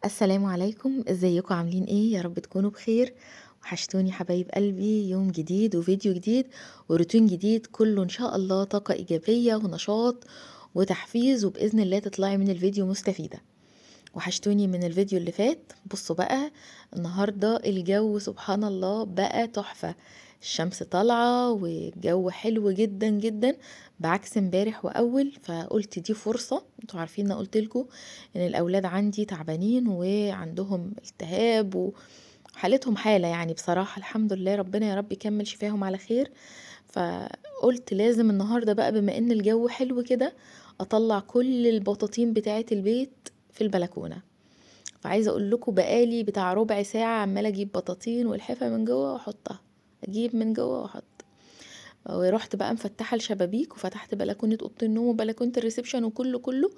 السلام عليكم، ازيكم عاملين ايه؟ يا رب تكونوا بخير. وحشتوني حبايب قلبي. يوم جديد وفيديو جديد وروتين جديد، كله ان شاء الله طاقة ايجابية ونشاط وتحفيز، وبإذن الله تطلعي من الفيديو مستفيدة. وحشتوني من الفيديو اللي فات. بصوا بقى، النهاردة الجو سبحان الله بقى تحفة. الشمس طالعة والجو حلو جدا جدا، بعكس امبارح واول. فقلت دي فرصة، انتوا عارفين ان قلتلكوا ان الاولاد عندي تعبانين وعندهم التهاب وحالتهم حالة، يعني بصراحة الحمد لله، ربنا يا رب يكمل شفاهم على خير. فقلت لازم النهاردة بقى، بما ان الجو حلو كده، اطلع كل البطاطين بتاعة البيت في البلكونة. فعايزة اقول لكم بقالي بتاع ربع ساعة عمالة اجيب بطاطين والحفة من جوه واحطها، اجيب من جوه واحط. ورحت بقى مفتحة الشبابيك وفتحت بلكونة اوضة النوم وبلكونة الريسبشن وكله.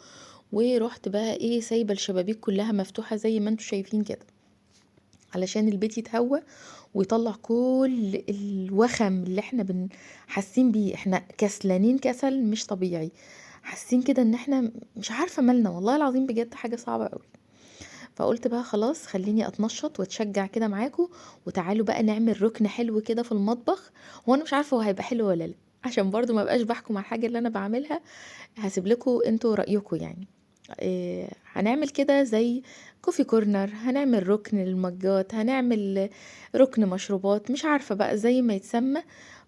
ورحت بقى ايه، سايبة الشبابيك كلها مفتوحة زي ما انتوا شايفين كده، علشان البيت يتهوى ويطلع كل الوخم اللي احنا حاسين بيه. احنا كسلانين كسل مش طبيعي، حاسين كده ان احنا مش عارفة مالنا، والله العظيم بجد حاجة صعبة قوي. فقلت بقى خلاص خليني اتنشط واتشجع كده معاكم، وتعالوا بقى نعمل ركن حلو كده في المطبخ. هو انا مش عارفه هو هيبقى حلو ولا لا، عشان برضو ما بقاش بحكم على الحاجه اللي انا بعملها. هسيب لكم انتوا رايكم يعني. إيه، هنعمل كده زي كوفي كورنر، هنعمل ركن للمجات، هنعمل ركن مشروبات، مش عارفه بقى زي ما يتسمى.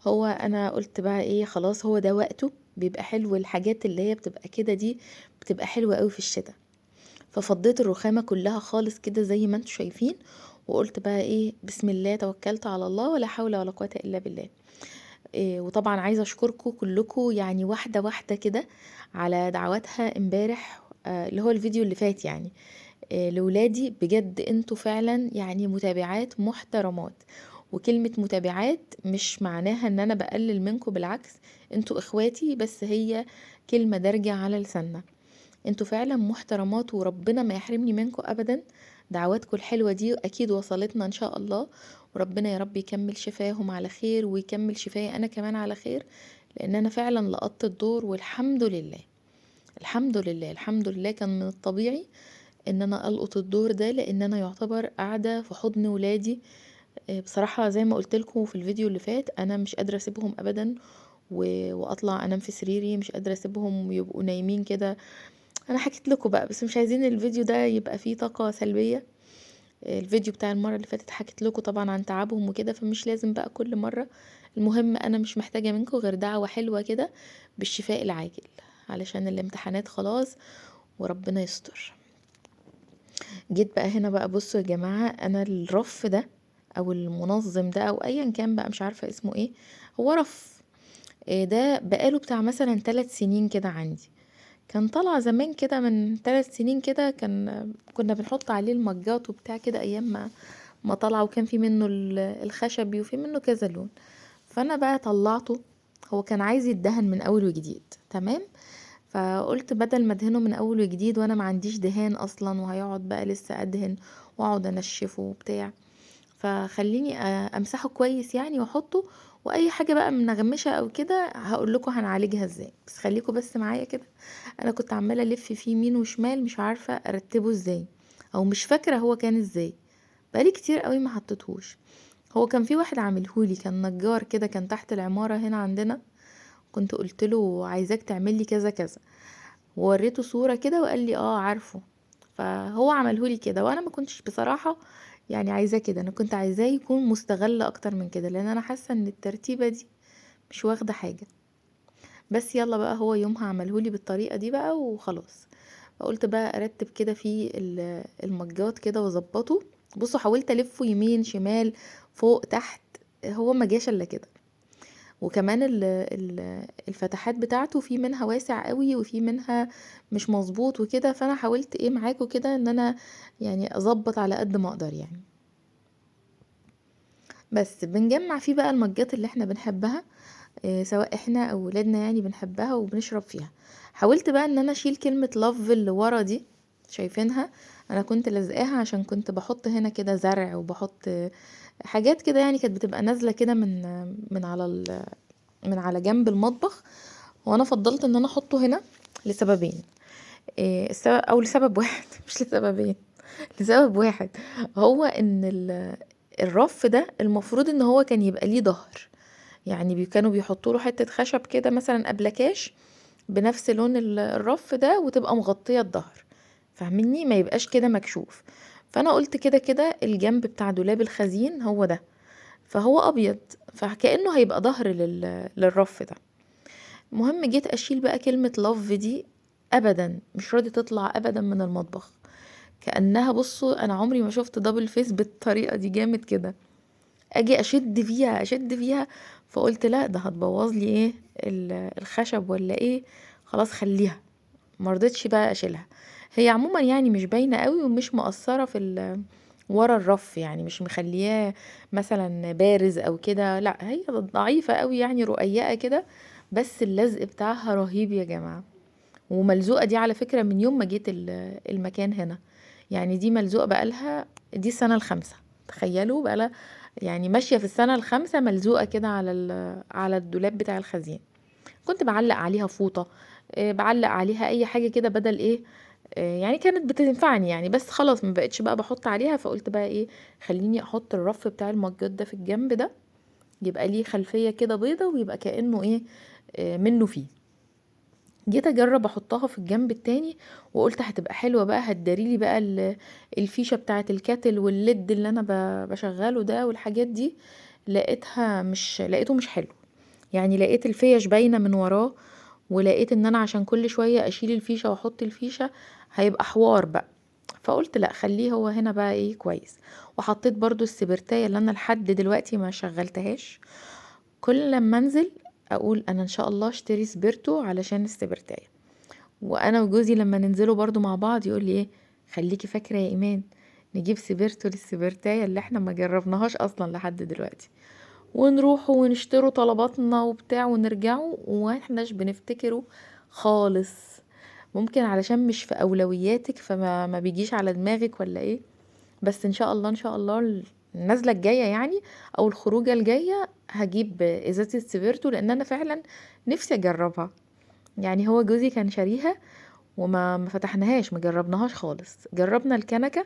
هو انا قلت بقى ايه، خلاص هو ده وقته. بيبقى حلو الحاجات اللي هي بتبقى كده، دي بتبقى حلوه قوي في الشتاء. ففضيت الرخامة كلها خالص كده زي ما انتوا شايفين، وقلت بقى ايه، بسم الله توكلت على الله، ولا حول ولا قوة الا بالله. إيه، وطبعا عايزة اشكركم كلكم يعني واحدة واحدة كده على دعواتها امبارح، اللي هو الفيديو اللي فات يعني. لولادي بجد انتوا فعلا يعني متابعات محترمات. وكلمة متابعات مش معناها ان انا بقلل منكم، بالعكس، انتوا اخواتي، بس هي كلمة دارجة على لساننا. انتوا فعلا محترمات، وربنا ما يحرمني منكم ابدا. دعواتكم الحلوة دي اكيد وصلتنا ان شاء الله. وربنا يا رب يكمل شفاهم على خير، ويكمل شفاي انا كمان على خير. لان انا فعلا لقطت الدور، والحمد لله. الحمد لله الحمد لله، كان من الطبيعي ان انا القط الدور ده، لان انا يعتبر قاعدة في حضن ولادي. بصراحة زي ما قلت لكم في الفيديو اللي فات، انا مش قادرة اسيبهم ابدا. واطلع انام في سريري، مش قادرة اسيبهم يبقوا نايمين كده. انا حكيت لكم بقى، بس مش عايزين الفيديو ده يبقى فيه طاقة سلبية. الفيديو بتاع المرة اللي فاتت حكيت لكم طبعا عن تعبهم وكده، فمش لازم بقى كل مرة. المهم انا مش محتاجة منكم غير دعوة حلوة كده بالشفاء العاجل، علشان الامتحانات خلاص وربنا يستر. جيت بقى هنا بقى، بصوا يا جماعة، انا الرف ده او المنظم ده او ايا كان بقى، مش عارفة اسمه ايه. هو رف. ده بقاله بتاع مثلا 3 سنين كده عندي. كان طالع زمان كده من 3 سنين كده، كنا بنحط عليه المجات وبتاع كده، ايام ما طلع، وكان في منه الخشبي وفي منه كذا لون. فانا بقى طلعته. هو كان عايز يدهن من اول وجديد، تمام. فقلت بدل ما ادهنه من اول وجديد وانا ما عنديش دهان اصلا، وهيقعد بقى لسه ادهن واقعد انشفه وبتاع، فخليني امسحه كويس يعني واحطه. واي حاجه بقى منغمشه او كده هقول لكم هنعالجها ازاي، بس خليكم بس معايا كده. انا كنت عماله الف فيه يمين وشمال، مش عارفه ارتبه ازاي، او مش فاكره هو كان ازاي. بقالي كتير قوي ما حطيتهوش. هو كان في واحد عاملهولي، كان نجار كده، كان تحت العماره هنا عندنا. كنت قلت له عايزاك تعمل لي كذا كذا، ووريته صوره كده وقال لي اه عارفه. فهو عملهولي كده، وانا ما كنتش بصراحه يعني عايزاه كده. انا كنت عايزاه يكون مستغل اكتر من كده، لان انا حاسه ان الترتيبه دي مش واخده حاجه. بس يلا بقى، هو يومها عملهولي بالطريقه دي بقى وخلاص. فقلت بقى ارتب كده في المجات كده واظبطه. بصوا، حاولت الفه يمين شمال فوق تحت، هو ما جاش الا كده. وكمان الفتحات بتاعته في منها واسع قوي وفي منها مش مظبوط وكده. فانا حاولت ايه معاكم كده، ان انا يعني اظبط على قد ما اقدر يعني. بس بنجمع فيه بقى المجات اللي احنا بنحبها، سواء احنا او ولادنا يعني بنحبها وبنشرب فيها. حاولت بقى ان انا اشيل كلمة لاف اللي ورا دي، شايفينها؟ انا كنت لازقاها عشان كنت بحط هنا كده زرع، وبحط حاجات كده يعني، كانت بتبقى نازلة كده من على جنب المطبخ. وانا فضلت ان انا احطه هنا لسببين. السبب او لسبب واحد مش لسببين. لسبب واحد، هو إن الرف ده المفروض إن هو كان يبقى ليه ضهر، يعني كانوا بيحطوا له حتة خشب كده مثلا أبلكاش بنفس لون الرف ده، وتبقى مغطية الظهر، فاهميني؟ ما يبقاش كده مكشوف. فانا قلت كده كده الجنب بتاع دولاب الخزين هو ده، فهو ابيض، فكأنه هيبقى ظهر للرف ده. المهم جيت اشيل بقى كلمة لاف دي، ابدا مش راضي تطلع ابدا من المطبخ. كأنها، بصوا انا عمري ما شفت دبل فيس بالطريقة دي، جامد كده. اجي اشد فيها اشد فيها، فقلت لا ده هتبوظ لي ايه الخشب ولا ايه، خلاص خليها. مرضتش بقى اشيلها. هي عموما يعني مش باينه قوي ومش مقصره ورا الرف، يعني مش مخلياه مثلا بارز او كده، لا هي ضعيفه قوي يعني رقيقه كده. بس اللزق بتاعها رهيب يا جماعه. وملزوقه دي على فكره من يوم ما جيت المكان هنا، يعني دي ملزوقه بقالها، دي السنه الخامسه. تخيلوا بقالها، يعني ماشيه في السنه الخامسه ملزوقه كده على الدولاب بتاع الخزين. كنت بعلق عليها فوطة، بعلق عليها اي حاجة كده بدل ايه، يعني كانت بتنفعني يعني، بس خلاص ما بقتش بقى بحط عليها. فقلت بقى ايه، خليني احط الرف بتاع المجات ده في الجنب ده، يبقى ليه خلفية كده بيضة، ويبقى كأنه ايه، منه فيه. جيت اجرب احطها في الجنب التاني، وقلت هتبقى حلوة بقى، هتداريلي بقى الفيشة بتاعة الكاتل والليد اللي انا بشغله ده والحاجات دي. لقيته مش حلو، يعني لقيت الفيش باينة من وراه، ولقيت ان انا عشان كل شوية اشيل الفيشة واحط الفيشة هيبقى حوار بقى. فقلت لا خليه هو هنا بقى ايه كويس. وحطيت برضو السبرتاية اللي انا لحد دلوقتي ما شغلتهاش. كل لما انزل اقول انا ان شاء الله اشتري سبرتو علشان السبرتاية. وانا وجوزي لما ننزلوا برضو مع بعض يقول لي ايه، خليكي فاكرة يا ايمان، نجيب سبرتو للسبرتاية اللي احنا ما جربناهاش اصلا لحد دلوقتي. ونروحوا ونشتروا طلباتنا وبتاع ونرجعوا واحناش بنفتكره خالص. ممكن علشان مش في اولوياتك فما ما بيجيش على دماغك ولا ايه. بس ان شاء الله ان شاء الله النزلة الجاية يعني، او الخروجة الجاية هجيب ازازة سبيرتو، لان انا فعلا نفسي اجربها. يعني هو جوزي كان شاريها وما ما فتحناهاش، ما جربناهاش خالص. جربنا الكنكة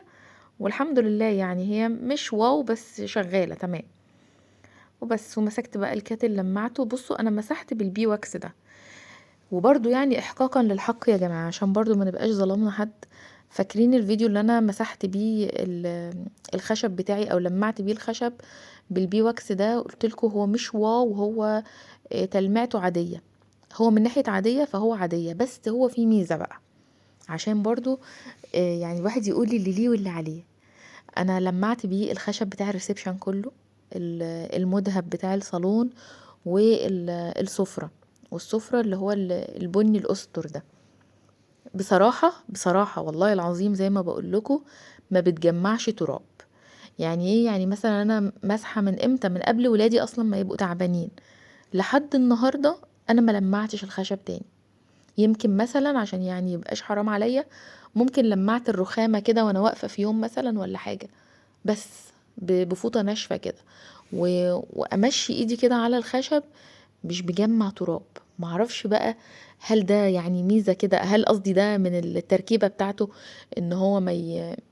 والحمد لله، يعني هي مش واو بس شغالة تمام. وبس، ومسكت بقى الكاتل لمعته. بصوا انا مسحت بالبي واكس ده، وبرضو يعني احقاقا للحق يا جماعه عشان برضو ما نبقاش ظلمنا حد. فاكرين الفيديو اللي انا مسحت بيه الخشب بتاعي او لمعت بيه الخشب بالبي واكس ده؟ قلت لكم هو مش واو، هو تلميعته عاديه. هو من ناحيه عاديه فهو عاديه، بس هو فيه ميزه بقى. عشان برضو يعني الواحد يقول لي اللي ليه واللي عليه. انا لمعت بيه الخشب بتاع الريسبشن كله، المذهب بتاع الصالون والسفرة، والسفرة اللي هو البني الأسطر ده. بصراحة بصراحة والله العظيم زي ما بقول لكم، ما بتجمعش تراب. يعني ايه؟ يعني مثلا انا مسحة من امتى، من قبل ولادي اصلا ما يبقوا تعبانين لحد النهاردة، انا ما لمعتش الخشب تاني. يمكن مثلا عشان يعني يبقاش حرام عليا، ممكن لمعت الرخامة كده وانا واقفة في يوم مثلا ولا حاجة، بس بفوطة ناشفة كده، وامشي ايدي كده على الخشب، مش بجمع تراب. معرفش بقى، هل ده يعني ميزة كده، هل قصدي ده من التركيبة بتاعته، ان هو ما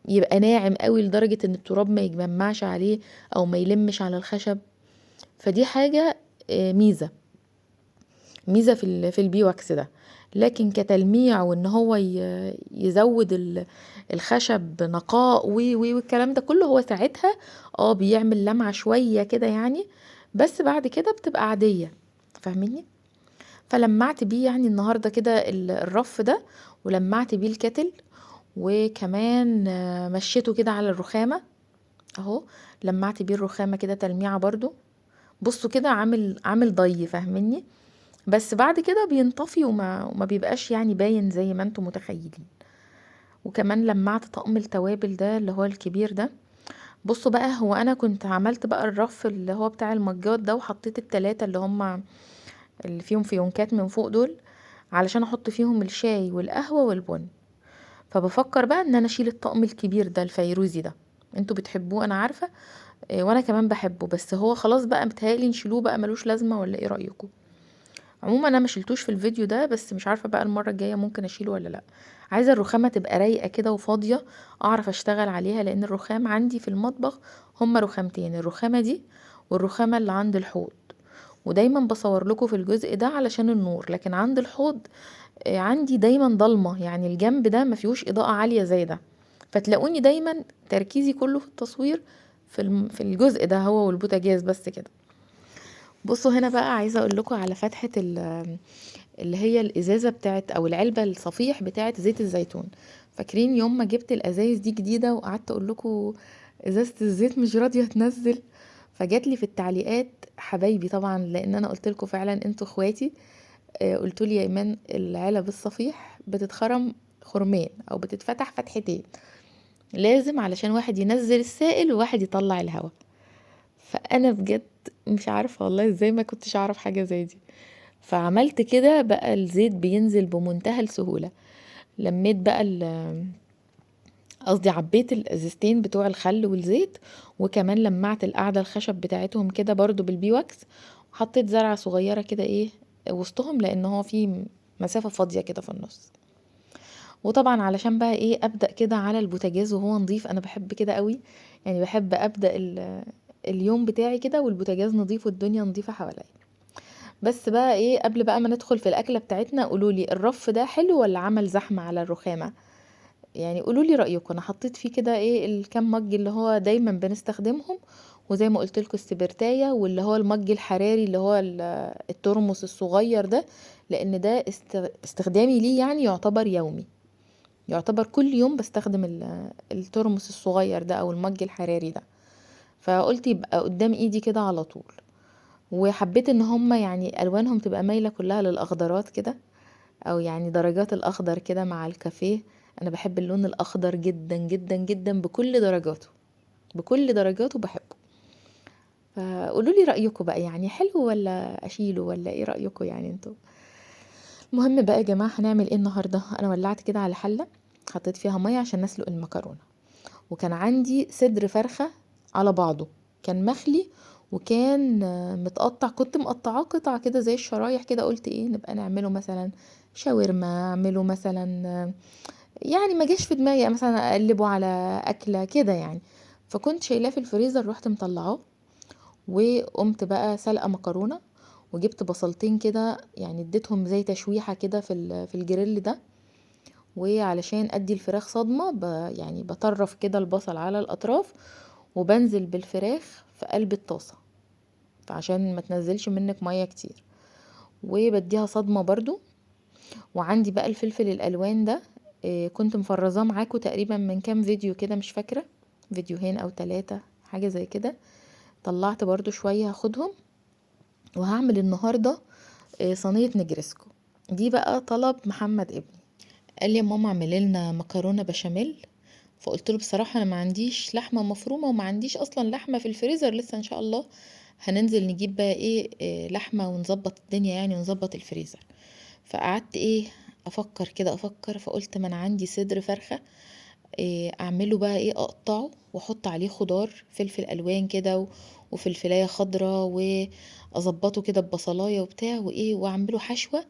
يبقى ناعم قوي لدرجة ان التراب ما يجمعش عليه او ما يلمش على الخشب. فدي حاجة ميزة، ميزة في البي واكس ده. لكن كتلميع وان هو يزود الخشب نقاء والكلام ده كله، هو ساعتها بيعمل لمعة شوية كده يعني، بس بعد كده بتبقى عادية. فاهميني؟ فلمعت بيه يعني النهاردة كده الرف ده، ولمعت بيه الكتل، وكمان مشيته كده على الرخامة اهو. لمعت بيه الرخامة كده تلميعة برضو. بصوا كده عامل ضي، فاهميني؟ بس بعد كده بينطفي وما بيبقاش يعني باين زي ما انتم متخيلين. وكمان لمعت طقم التوابل ده اللي هو الكبير ده. بصوا بقى، هو انا كنت عملت بقى الرف اللي هو بتاع المجات ده، وحطيت التلاتة اللي هم اللي فيهم فيونكات من فوق دول، علشان احط فيهم الشاي والقهوة والبن. فبفكر بقى ان انا اشيل الطقم الكبير ده الفيروزي ده. انتوا بتحبوه انا عارفة، وانا كمان بحبه، بس هو خلاص بقى متهيألي نشيلوه بقى، ملوش لازمة، ولا ايه رأيكم؟ عموما انا ما شلتوش في الفيديو ده، بس مش عارفه بقى المره الجايه ممكن اشيله ولا لا. عايزة الرخامة تبقى رايقة كده وفاضية، اعرف اشتغل عليها، لان الرخام عندي في المطبخ هما رخامتين، الرخامة دي والرخامة اللي عند الحوض. ودايما بصور لكم في الجزء ده علشان النور، لكن عند الحوض عندي دايما ضلمة، يعني الجنب ده ما فيهوش اضاءة عالية زي ده، فتلاقوني دايما تركيزي كله في التصوير في الجزء ده هو والبوتاجاز بس كده. بصوا هنا بقى عايزة اقول لكم على فتحة اللي هي الازازة بتاعت او العلبة الصفيح بتاعت زيت الزيتون. فاكرين يوم ما جبت الازايز دي جديدة وقعدت اقول لكم ازازة الزيت مش راضية تنزل؟ فجات لي في التعليقات حبايبي طبعا، لان انا قلت لكم فعلا انتوا اخواتي، قلت لي يا ايمان العلب الصفيح بتتخرم خرمين او بتتفتح فتحتين، لازم علشان واحد ينزل السائل وواحد يطلع الهواء. فانا بجد مش عارفه والله ازاي ما كنتش اعرف حاجه زي دي. فعملت كده بقى الزيت بينزل بمنتهى السهوله. لميت بقى قصدي عبيت الازازتين بتوع الخل والزيت، وكمان لمعت القاعده الخشب بتاعتهم كده برضو بالبيوكس، وحطيت زرعه صغيره كده ايه وسطهم، لان هو في مسافه فاضيه كده في النص. وطبعا علشان بقى ايه ابدا كده على البوتاجاز وهو نظيف، انا بحب كده قوي، يعني بحب ابدا اليوم بتاعي كده والبوتاجاز نظيف والدنيا نظيفه حواليا. بس بقى ايه قبل بقى ما ندخل في الاكله بتاعتنا، قولولي الرف ده حلو ولا عمل زحمه على الرخامه؟ يعني قولولي رايكم. انا حطيت فيه كده ايه الكام مج اللي هو دايما بنستخدمهم، وزي ما قلت لكم السبرتايه، واللي هو المج الحراري اللي هو الترمس الصغير ده، لان ده استخدامي ليه يعني يعتبر يومي، يعتبر كل يوم بستخدم الترمس الصغير ده او المج الحراري ده. فقلت يبقى قدام ايدي كده على طول. وحبيت ان هما يعني الوانهم تبقى مايله كلها للاخضرات كده، او يعني درجات الاخضر كده مع الكافيه. انا بحب اللون الاخضر جدا جدا جدا بكل درجاته، بكل درجاته بحبه. فقولوا لي رايكم بقى، يعني حلو ولا اشيله ولا ايه رايكم يعني انتوا؟ المهم بقى يا جماعه هنعمل ايه النهارده. انا ولعت كده على حله، حطيت فيها ميه عشان نسلق المكرونه، وكان عندي صدر فرخة على بعضه، كان مخلي وكان متقطع، كنت مقطعاه قطع كده زي الشرايح كده، قلت ايه نبقى نعمله مثلا شاورما، اعمله مثلا يعني ما جاش في دماغي يعني مثلا اقلبه على اكله كده يعني. فكنت شايلاه في الفريزر، رحت مطلعاه وقمت بقى سلقه مكرونه، وجبت بصلتين كده يعني اديتهم زي تشويحه كده في الجريل ده. وعلشان ادي الفراخ صدمة يعني بطرف كده البصل على الاطراف، وبنزل بالفراخ في قلب الطاسة فعشان ما تنزلش منك مية كتير، وبديها صدمة برضو. وعندي بقى الفلفل الالوان ده، كنت مفرزاه معاكم تقريبا من كام فيديو كده، مش فاكرة فيديوهين او 3 حاجة زي كده. طلعت برضو شوية هاخدهم، وهعمل النهاردة صينية نجرسكو. دي بقى طلب محمد ابني، قال لي يا ماما اعملي لنا مكرونه بشاميل. فقلت له بصراحه انا ما عنديش لحمه مفرومه، وما عنديش اصلا لحمه في الفريزر لسه، ان شاء الله هننزل نجيب بقى ايه, لحمه ونظبط الدنيا يعني ونظبط الفريزر. فقعدت ايه افكر كده افكر، فقلت ما انا عندي صدر فرخه، اعمله بقى ايه اقطعه واحط عليه خضار فلفل الوان كده وفلفلايه خضراء، واظبطه كده ببصلايه وبتاع وايه، واعمله حشوه،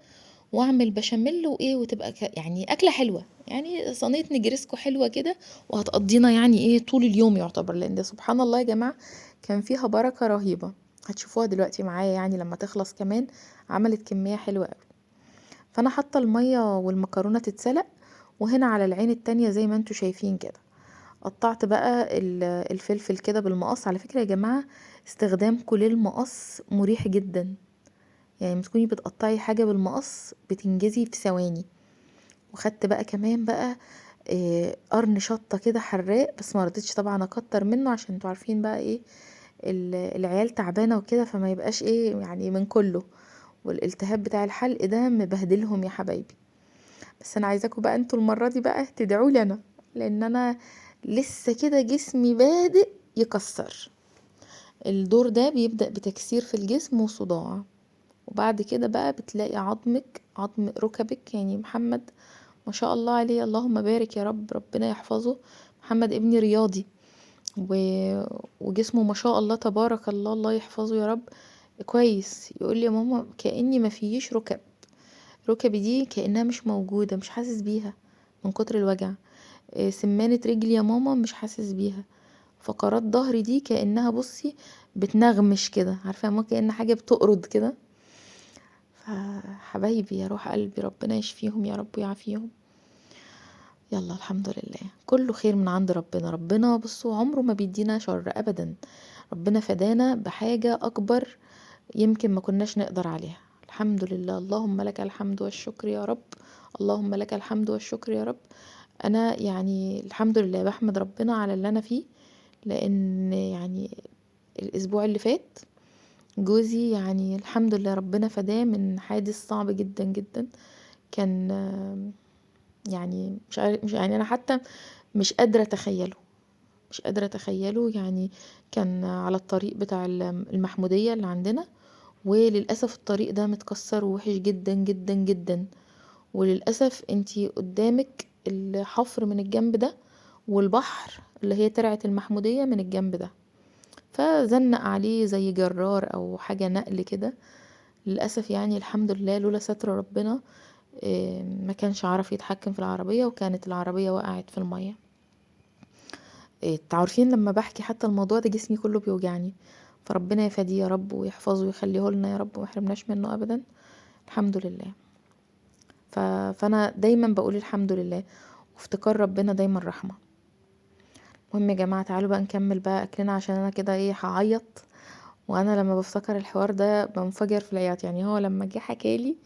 واعمل بشاميل وايه، وتبقى يعني اكله حلوه، يعني صينيه نجرسكو حلوه كده، وهتقضينا يعني ايه طول اليوم يعتبر، لان ده سبحان الله يا جماعه كان فيها بركه رهيبه. هتشوفوها دلوقتي معايا يعني لما تخلص كمان، عملت كميه حلوه قوي. فانا حاطه الميه والمكرونه تتسلق، وهنا على العين التانية زي ما انتوا شايفين كده قطعت بقى الفلفل كده بالمقص. على فكره يا جماعه استخدامكم للمقص مريح جدا، يعني لما تكوني بتقطعي حاجه بالمقص بتنجزي في ثواني. وخدت بقى كمان بقى قرن شطة كده حراق، بس ما رضيتش طبعا اكتر منه عشان انتوا عارفين بقى ايه العيال تعبانة وكده، فما يبقاش ايه يعني من كله، والالتهاب بتاع الحلق ده مبهدلهم يا حبايبي. بس انا عايزاكم بقى انتوا المرة دي بقى تدعوا لي انا، لان انا لسه كده جسمي بادئ يكسر. الدور ده بيبدأ بتكسير في الجسم وصداع، وبعد كده بقى بتلاقي عظمك عظم ركبك، يعني محمد ما شاء الله عليه اللهم بارك يا رب، ربنا يحفظه. محمد ابني رياضي و... وجسمه ما شاء الله تبارك الله، الله يحفظه يا رب، كويس. يقول لي يا ماما كأني ما فيش ركب، ركبي دي كأنها مش موجودة، مش حاسس بيها. من كتر الوجع. سمانة رجلي يا ماما مش حاسس بيها. فقرات ظهري دي كأنها بصي بتنغمش كده، عارفة ما كأن حاجة بتقرض كده. فحبايبي يا روح قلبي ربنا يشفيهم يا رب ويعافيهم. يلا الحمد لله كله خير من عند ربنا. ربنا بصوا عمره ما بيدينا شر ابدا. ربنا فدانا بحاجة اكبر يمكن ما كناش نقدر عليها. الحمد لله، اللهم لك الحمد والشكر يا رب. اللهم لك الحمد والشكر يا رب. انا يعني الحمد لله بحمد ربنا على اللي انا فيه. لان يعني الاسبوع اللي فات جوزي يعني الحمد لله ربنا فداه من حادث صعب جدا جدا. كان يعني مش يعني انا حتى مش قادرة اتخيله. مش قادرة اتخيله يعني. كان على الطريق بتاع المحمودية اللي عندنا، وللأسف الطريق ده متكسر ووحش جدا جدا جدا. وللأسف انتي قدامك الحفر من الجنب ده، والبحر اللي هي ترعة المحمودية من الجنب ده. فزنق عليه زي جرار او حاجة نقل كده. للأسف يعني الحمد لله لولا ستر ربنا ما كانش عارف يتحكم في العربية، وكانت العربية وقعت في المية. تعرفين لما بحكي حتى الموضوع ده جسمي كله بيوجعني. فربنا يفاديه يا رب ويحفظه ويخليه لنا يا رب وما يحرمناش منه ابدا. الحمد لله. فانا دايما بقول الحمد لله، وافتكار ربنا دايما رحمة. المهم يا جماعة تعالوا بقى نكمل بقى اكلنا، عشان انا كده ايه هعيط. وانا لما بفتكر الحوار ده بنفجر في العياط. يعني هو لما جه حكالي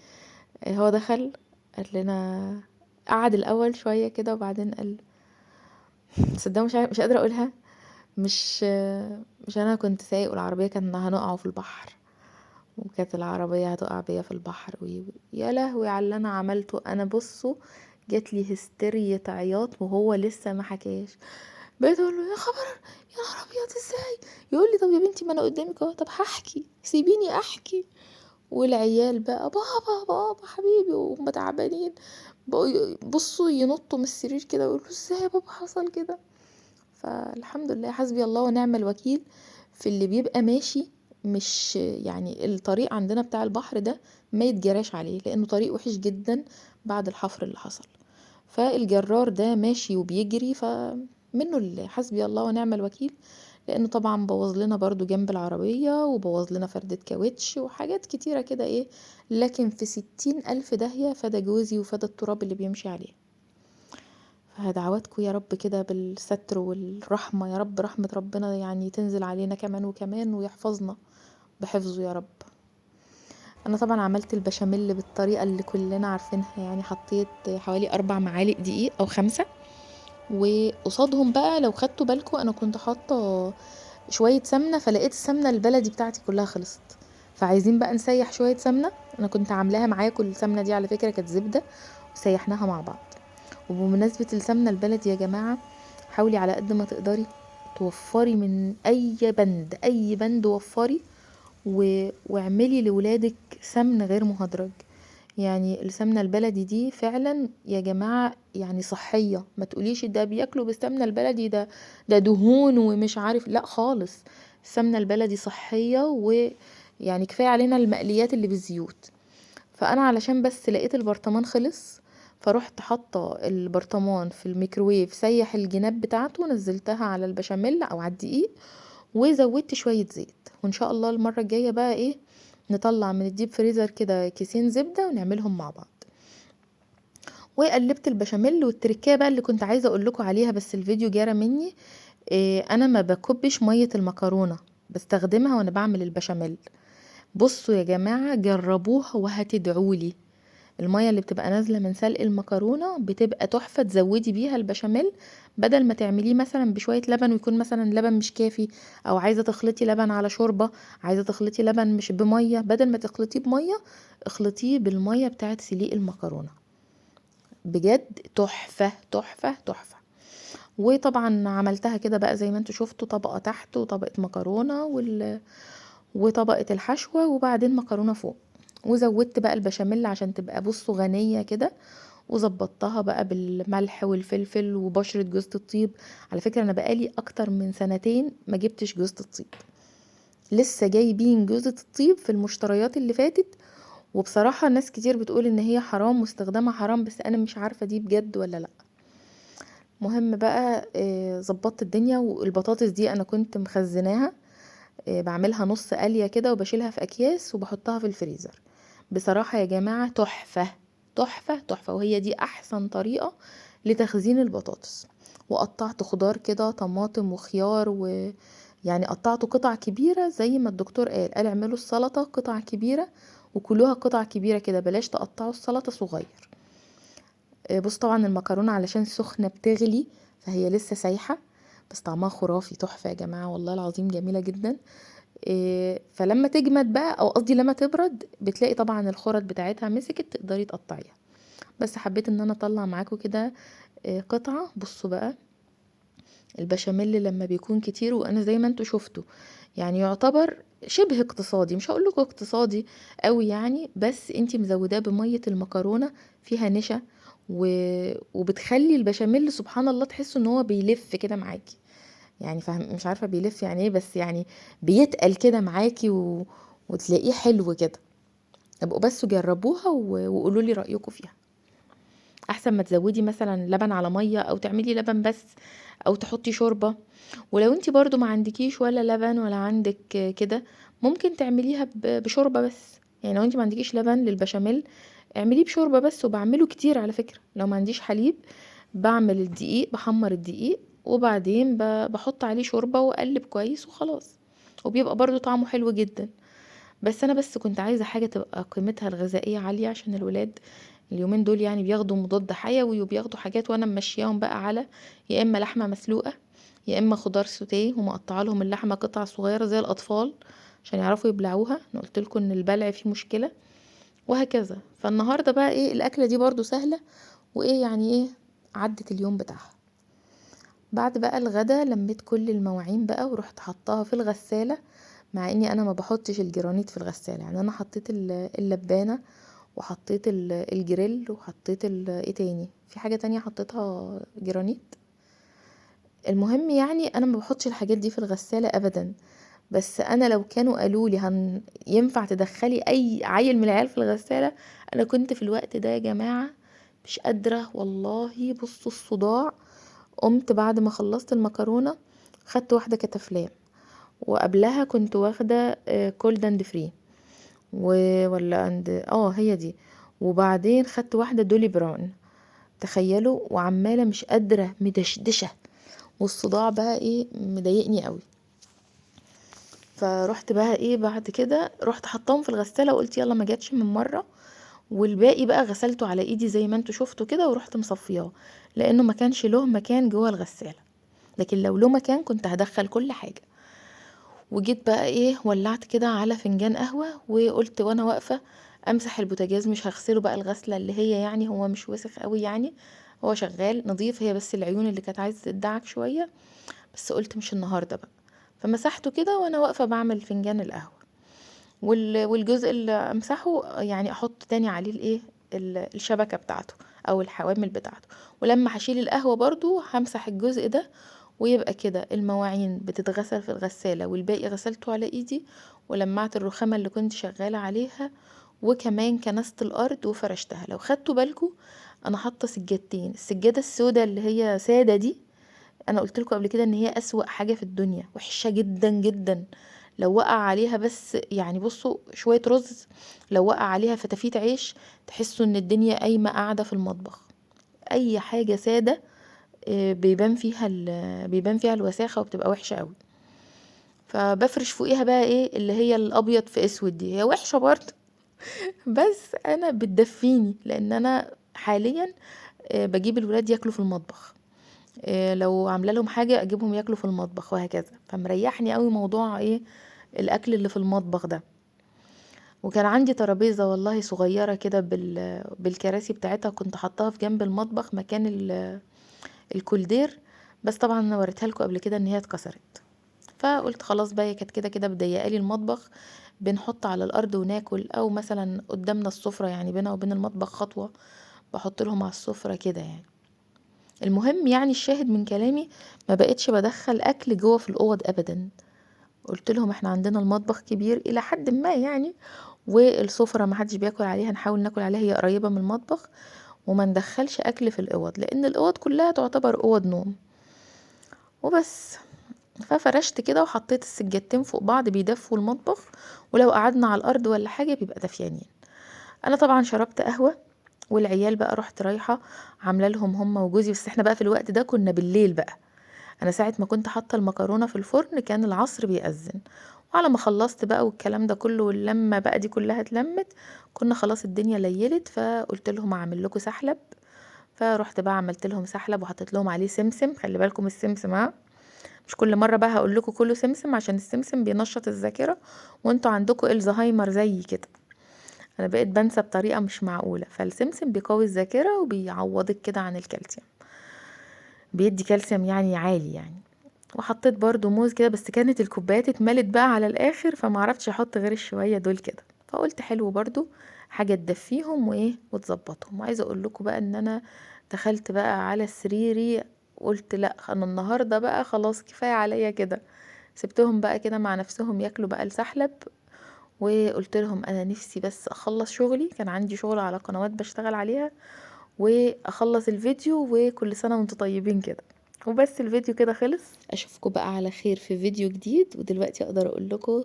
هو دخل قال لنا، قعد الاول شوية كده وبعدين قال، تصدقوا مش قادرة اقولها. مش مش انا كنت سايق والعربية كان هنقعوا في البحر، وكانت العربية هتقع بيا في البحر يا لهوي على اللي انا عملته. انا بصوا جات لي هستيرية عياط وهو لسه ما حكاش. بقيت اقول له يا خبر، يا نهار ابيض ازاي. يقول لي طب يا بنتي ما انا قدامك اهو، طب هحكي سيبيني احكي. والعيال بقى بابا بابا حبيبي وهم تعبانين بقوا بصوا ينطوا من السرير كده ويقولوا ازاي يا بابا حصل كده. فالحمد لله حسبي الله ونعم الوكيل في اللي بيبقى ماشي. مش يعني الطريق عندنا بتاع البحر ده ما يتجراش عليه لانه طريق وحش جدا بعد الحفر اللي حصل. فالجرار ده ماشي وبيجري فمنه لله، حسبي الله ونعم الوكيل. لانه طبعا بوظ لنا برضو جنب العربية وبوظ لنا فردة كاوتش وحاجات كتيرة كده ايه. لكن في 60,000 داهية فدا جوزي وفدا التراب اللي بيمشي عليه. فدعواتكم يا رب كده بالستر والرحمة يا رب، رحمة ربنا يعني تنزل علينا كمان وكمان ويحفظنا بحفظه يا رب. انا طبعا عملت البشاميل بالطريقة اللي كلنا عارفينها. يعني حطيت حوالي 4 معالق دقيق او 5، وقصادهم بقى لو خدتوا بالكم انا كنت حاطة شوية سمنة، فلقيت السمنة البلدي بتاعتي كلها خلصت. فعايزين بقى نسيح شوية سمنة. انا كنت عاملاها معاكم السمنة دي على فكرة كانت زبدة، وسيحناها مع بعض. وبمناسبة السمنة البلدي يا جماعة، حاولي على قد ما تقدري توفري من اي بند وفري واعملي لولادك سمن غير مهدرج. يعني السمنة البلدي دي فعلا يا جماعة يعني صحية. ما تقوليش ده بياكلوا بالسمنة البلدي ده دهون ومش عارف، لا خالص. السمنة البلدي صحية، ويعني كفاية علينا المقليات اللي بالزيوت. فانا علشان بس لقيت البرطمان خلص، فروحت حاطه البرطمان في الميكروويف سيح الجناب بتاعته، نزلتها على البشاميل او على الدقيق، وزودت شويه زيت. وان شاء الله المره الجايه بقى ايه، نطلع من الديب فريزر كده كيسين زبده ونعملهم مع بعض. وقلبت البشاميل. والتركيه بقى اللي كنت عايزه اقول لكم عليها بس الفيديو جرى مني، إيه، انا ما بكبش ميه المكرونه، بستخدمها وانا بعمل البشاميل. بصوا يا جماعه جربوها وهتدعولي. المية اللي بتبقى نازلة من سلق المكرونة بتبقى تحفة، تزودي بيها البشاميل. بدل ما تعمليه مثلا بشوية لبن ويكون مثلا لبن مش كافي، او عايزة تخلطي لبن على شوربة، عايزة تخلطي لبن مش بمية، بدل ما تخلطيه بمية اخلطيه بالمية بتاعت سليق المكرونة. بجد تحفة تحفة تحفة. وطبعا عملتها كده بقى زي ما انتوا شفتوا، طبقة تحت وطبقة مكرونة وطبقة الحشوة وبعدين مكرونة فوق. وزودت بقى البشاميل عشان تبقى بصوا غنية كده. وظبطتها بقى بالملح والفلفل وبشرة جوزة الطيب. على فكرة انا بقالي اكتر من سنتين ما جبتش جوزة الطيب. لسه جايبين جوزة الطيب في المشتريات اللي فاتت. وبصراحة ناس كتير بتقول ان هي حرام واستخدامها حرام، بس انا مش عارفة دي بجد ولا لا. مهم بقى ظبطت الدنيا، والبطاطس دي انا كنت مخزناها، بعملها نص قلية كده وبشيلها في اكياس وبحطها في الفريزر. بصراحة يا جماعة تحفة، تحفة تحفة، وهي دي احسن طريقة لتخزين البطاطس. وقطعت خضار كده، طماطم وخيار، يعني قطعته قطع كبيرة زي ما الدكتور قال اعملوا السلطة قطع كبيرة وكلوها قطع كبيرة كده، بلاش تقطعوا السلطة صغير. بص طبعا المكرونة علشان سخنة بتغلي، فهي لسه سايحة، بس طعمها خرافي تحفة يا جماعة، والله العظيم جميلة جدا. فلما تجمد بقى، او قصدي لما تبرد، بتلاقي طبعا الخرط بتاعتها مسكت تقدري تقطعيها. بس حبيت ان انا اطلع معاكم كده قطعة. بصوا بقى البشاميل لما بيكون كتير، وانا زي ما انتوا شفتوا يعني يعتبر شبه اقتصادي، مش هقول لكم اقتصادي قوي يعني، بس انتي مزوداه بمية المكرونة فيها نشا، وبتخلي البشاميل سبحان الله تحسوا ان هو بيلف كده معاكي. يعني فاهم، مش عارفة بيلف يعني ايه، بس يعني بيتقل كده معاكي وتلاقيه حلو كده. ابقوا بس جربوها وقولوا لي رأيكم فيها. احسن ما تزودي مثلا لبن على مية، او تعملي لبن بس، او تحطي شوربة. ولو انتي برضو ما عندكيش ولا لبن ولا عندك كده، ممكن تعمليها بشوربة بس. يعني لو انتي ما عندكيش لبن للبشاميل، اعمليه بشوربة بس. وبعمله كتير على فكرة لو ما عنديش حليب، بعمل الدقيق، بحمر الدقيق وبعدين بحط عليه شوربة واقلب كويس وخلاص، وبيبقى برضو طعمه حلو جدا. بس انا بس كنت عايزة حاجة تبقى قيمتها الغذائية عالية، عشان الولاد اليومين دول يعني بياخدوا مضاد حيوي وبياخدوا حاجات، وانا ممشياهم بقى على يا اما لحمة مسلوقة يا اما خضار سوتيه، ومقطعه لهم اللحمه قطع صغيره زي الاطفال عشان يعرفوا يبلعوها. انا قلت لكم ان البلع فيه مشكله، وهكذا. فالنهارده بقى ايه الاكله دي برضو سهله، وايه يعني ايه، عدت اليوم بتاعها. بعد بقى الغدا لميت كل المواعين بقى ورحت حطاها في الغساله، مع اني انا ما بحطش الجرانيت في الغساله. يعني انا حطيت اللبانه، وحطيت الجريل، وحطيت ايه تاني، في حاجه تانية حطيتها جرانيت. المهم يعني انا ما بحطش الحاجات دي في الغساله ابدا. بس انا لو كانوا قالوا لي ينفع تدخلي اي عيل من العيال في الغسالة، انا كنت في الوقت ده يا جماعة مش قادرة والله. بصوا الصداع، قمت بعد ما خلصت المكرونة خدت واحدة كتافلام، وقبلها كنت واخدة كولد اند فري، ولا اند هي دي، وبعدين خدت واحدة دولي براون. تخيلوا، وعمالة مش قادرة مدشدشة، والصداع بقى ايه مضايقني قوي. فرحت بقى ايه بعد كده، رحت حطاهم في الغسالة وقلت يلا ما جاتش من مرة، والباقي بقى غسلته على ايدي زي ما انتوا شفتوا كده، ورحت مصفياه، لانه ما كانش له مكان جوه الغسالة. لكن لو له مكان كنت هدخل كل حاجة. وجيت بقى ايه ولعت كده على فنجان قهوة، وقلت وانا واقفة امسح البوتاجاز، مش هغسله بقى الغسلة اللي هي يعني هو مش وسخ قوي يعني، هو شغال نظيف، هي بس العيون اللي كانت عايزة تدعك شوية. بس قلت مش النهاردة بقى، فمسحته كده وانا واقفة بعمل فنجان القهوة. والجزء اللي امسحه يعني احط تاني عليه الايه، الشبكة بتاعته او الحوامل بتاعته. ولما هشيل القهوة برضو همسح الجزء ده، ويبقى كده المواعين بتتغسل في الغسالة، والباقي غسلته على ايدي، ولمعت الرخامة اللي كنت شغالة عليها، وكمان كنست الارض وفرشتها. لو خدتوا بالكم انا حاطه سجادتين، السجاده السوداء اللي هي ساده دي، انا قلت لكم قبل كده ان هي اسوأ حاجة في الدنيا، وحشة جدا جدا. لو وقع عليها بس يعني بصوا شوية رز، لو وقع عليها فتافيت عيش، تحسوا ان الدنيا قايمة قاعدة في المطبخ. اي حاجة سادة بيبان فيها الوساخة وبتبقى وحشة قوي. فبفرش فوقيها بقى ايه اللي هي الابيض في اسود دي، هي وحشة برضه بس انا بتدفيني، لان انا حاليا بجيب الولاد ياكلوا في المطبخ، لو عامله لهم حاجه اجيبهم ياكلوا في المطبخ، وهكذا. فمريحني قوي موضوع ايه الاكل اللي في المطبخ ده. وكان عندي ترابيزه والله صغيره كده بالكراسي بتاعتها، كنت حطاها في جنب المطبخ مكان الكولدير. بس طبعا انا وريتها لكم قبل كده ان هي اتكسرت، فقلت خلاص بقى، هي كانت كده كده مضيقالي المطبخ، بنحط على الارض وناكل، او مثلا قدامنا السفره يعني بينها وبين المطبخ خطوه، بحط لهم على السفره كده يعني. المهم يعني الشاهد من كلامي، ما بقتش بدخل اكل جوه في الاوض ابدا. قلت لهم احنا عندنا المطبخ كبير الى حد ما يعني، والسفرة ما حدش بياكل عليها، نحاول ناكل عليها، هي قريبة من المطبخ، وما ندخلش اكل في الاوض، لان الاوض كلها تعتبر اوض نوم وبس. ففرشت كده وحطيت السجادتين فوق بعض بيدفوا المطبخ، ولو قعدنا على الارض ولا حاجه بيبقى دافيانين. انا طبعا شربت قهوه، والعيال بقى رحت رايحه عامله لهم هما وجوزي، بس احنا بقى في الوقت ده كنا بالليل بقى. انا ساعه ما كنت حاطه المكرونه في الفرن كان العصر بيأذن، وعلى ما خلصت بقى والكلام ده كله واللمه بقى دي كلها اتلمت، كنا خلاص الدنيا ليلت. فقلت لهم اعمل لكم سحلب، فرحت بقى عملت لهم سحلب وحطيت لهم عليه سمسم. خلي بالكم السمسم، ها، مش كل مره بقى هقول لكم كله سمسم، عشان السمسم بينشط الذاكره، وانتوا عندكم الزهايمر زي كده، انا بقيت بنسى بطريقه مش معقوله. فالسمسم بيقوي الذاكره وبيعوضك كده عن الكالسيوم، بيدي كالسيوم يعني عالي يعني. وحطيت برضو موز كده، بس كانت الكوبايات اتملت بقى على الاخر، فما عرفتش احط غير الشويه دول كده. فقلت حلو برضو حاجه تدفيهم وايه وتظبطهم. وعايزه اقول لكم بقى ان انا دخلت بقى على سريري، قلت لا انا النهارده بقى خلاص كفايه عليا كده. سبتهم بقى كده مع نفسهم ياكلوا بقى السحلب، وقلت لهم انا نفسي بس اخلص شغلي، كان عندي شغل على قنوات بشتغل عليها، واخلص الفيديو، وكل سنة وانتم طيبين كده. وبس الفيديو كده خلص، اشوفكم بقى على خير في فيديو جديد. ودلوقتي اقدر اقول لكم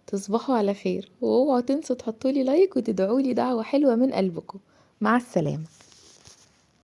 تصبحوا على خير، واوعوا تنسوا تحطوا لي لايك وتدعوا لي دعوة حلوة من قلبكم. مع السلامة.